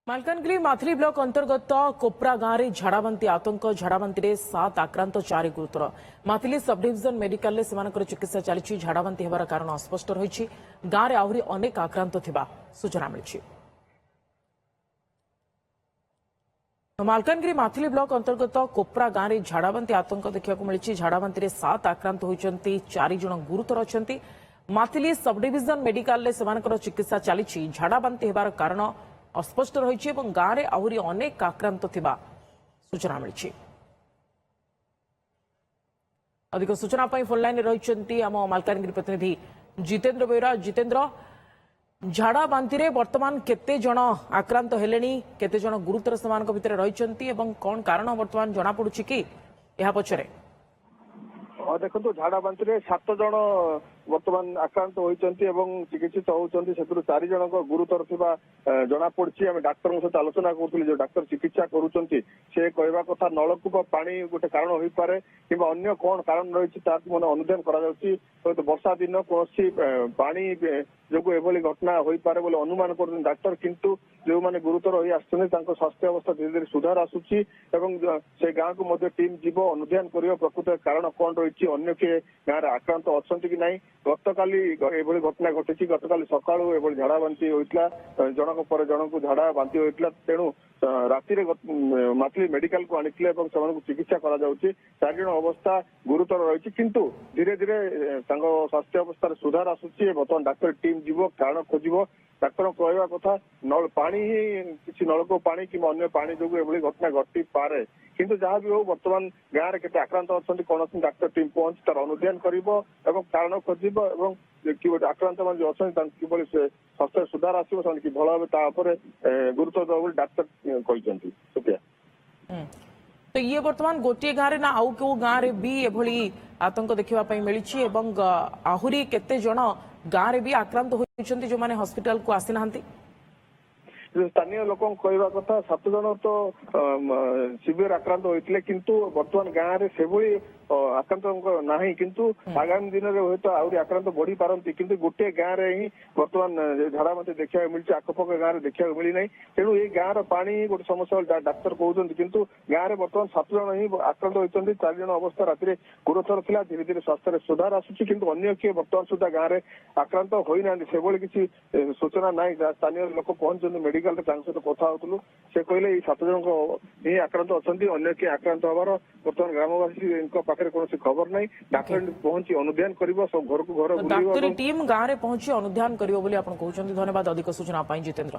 Malkangiri Maithili block अंतर्गत COPRA गांव में झाड़ाबांती आतंक झाड़ाबांती 7 आक्रांत 4 गुरुतर माथिली सब डिविजन मेडिकल में चिकित्सा चली झाड़ाबांती होबार कारण अस्पष्ट रही गांव में आहरी अनेक आक्रांत थिबा सूचना मिली। मालकानगिरी माथिली ब्लॉक अंतर्गत कोप्रा गांव में झाड़ाबांती आतंक देखा मिली। झाड़ाबांती 7 आक्रांत होती 4 जन गुरुतर अच्छा। माथिली सब डिविजन मेडिकल में चिकित्सा चली झाड़ाबांती होबार कारण अस्पष्ट रही गांव में आहरी अनेक आक्रांत थिबा सूचना मिली। अधिक सूचना फोनलाइन रही आम मालकानगिरी प्रतिनिधि जितेंद्र बेरा। जितेंद्र, झाड़ाबांती वर्तमान केते जन आक्रांत हेलेनी, केते जन गुरुतर सेमान भितर रही कौन कारण वर्तमान जना पड़ुछि कि यह पछरे? देखो झाड़ाबांती 7 जन वर्तमान आक्रांत होती चिकित्सित होती से 4 जन गुरुतर थिबा जना पड़ी। आम डाक्तर सहित आलोचना करूँ जो डाक्तर चिकित्सा करुँचे से कहवा कथा नलकूप पानी गोटे कारण हो पारे कि अन्य कौन कारण रही मैंने अनुधान कर वर्षा दिन कौन पानी जो एभली घटना हो पारे बोले अनुमान कर डाक्तर, किंतु जो मैंने गुरुतर हो स्वास्थ्य अवस्था धीरे धीरे सुधार आसूची से गाँव को टीम जीव अनुधान कर प्रकृत कारण कौन रही अन्य किए गाँव में आक्रांत अच्छा कि नहीं। गतकाली एभली घटना घटी गतकाली सका झाड़ाबांती होता जनक पर जनक झाड़ा बांती होता तेणु राति माथिली मेडिकल को आनी चिकित्सा करा 4 जन अवस्था गुरुतर रही किंतु धीरे धीरे स्वास्थ्य अवस्था सुधार आसूची। बर्तमान डाक्तर टीम जीव कारण खोज डाक्तर कहवा कथा पानी ही किसी नलकूप पानी कि अन्य पानी जो एभली घटना घटी पारे किंतु जहाँ भी हो बर्तमान गाँव में केते आक्रांत अच्छा कौन डाक्तर टीम पहुंच तार अनुधान कर कारण खोज कि आक्रांत मान जो अच्छा कि स्वास्थ्य सुधार आसो कि भल भाव गुरुत्व दब डाक्तर कहते। तो ये वर्तमान गोटे गाँव ना आउ क्यों गाँव में भी एभली आतंक देखा मिली आहरी केते जन गाँव में भी आक्रांत होती जो माने हॉस्पिटल को आसी ना? स्थानीय लोक कहवा कथा 7 जन तो सीवियर आक्रांत होते किंतु वर्तमान गाँव में से आक्रांत ना किंतु आगामी दिन में हूँ आहरी आक्रांत बढ़ी पारती किंतु गोटे गाँव में ही वर्तमान झाड़ाबांती देखा मिली आखपाख गाँव में देखा मिली ना। तेणु ये गाँव पानी गोटे समस्या डाक्तर कहते किंतु गाँव में वर्तमान 7 जन ही आक्रांत होती 4 जन अवस्था राति गुरुतर था धीरे धीरे स्वास्थ्य सुधार आसूची किंतु अन्य किए वर्तमान सुधा गाँव में आक्रांत होना से किसी सूचना ना। स्थानीय लोक पहुंचते मेडिकल सहित कथा होलु से कहले 7 जन ही आक्रांत अच्छा अन्य किए आक्रांत हबार वर्तमान ग्रामवासी पाखे कौन खबर ना। डाक्तर पहुंची अनुधान कर सब घर को घर डाक्तरी टीम गाँव में पहुंची अनुधान कर। धन्यवाद अधिक सूचना जितेंद्र।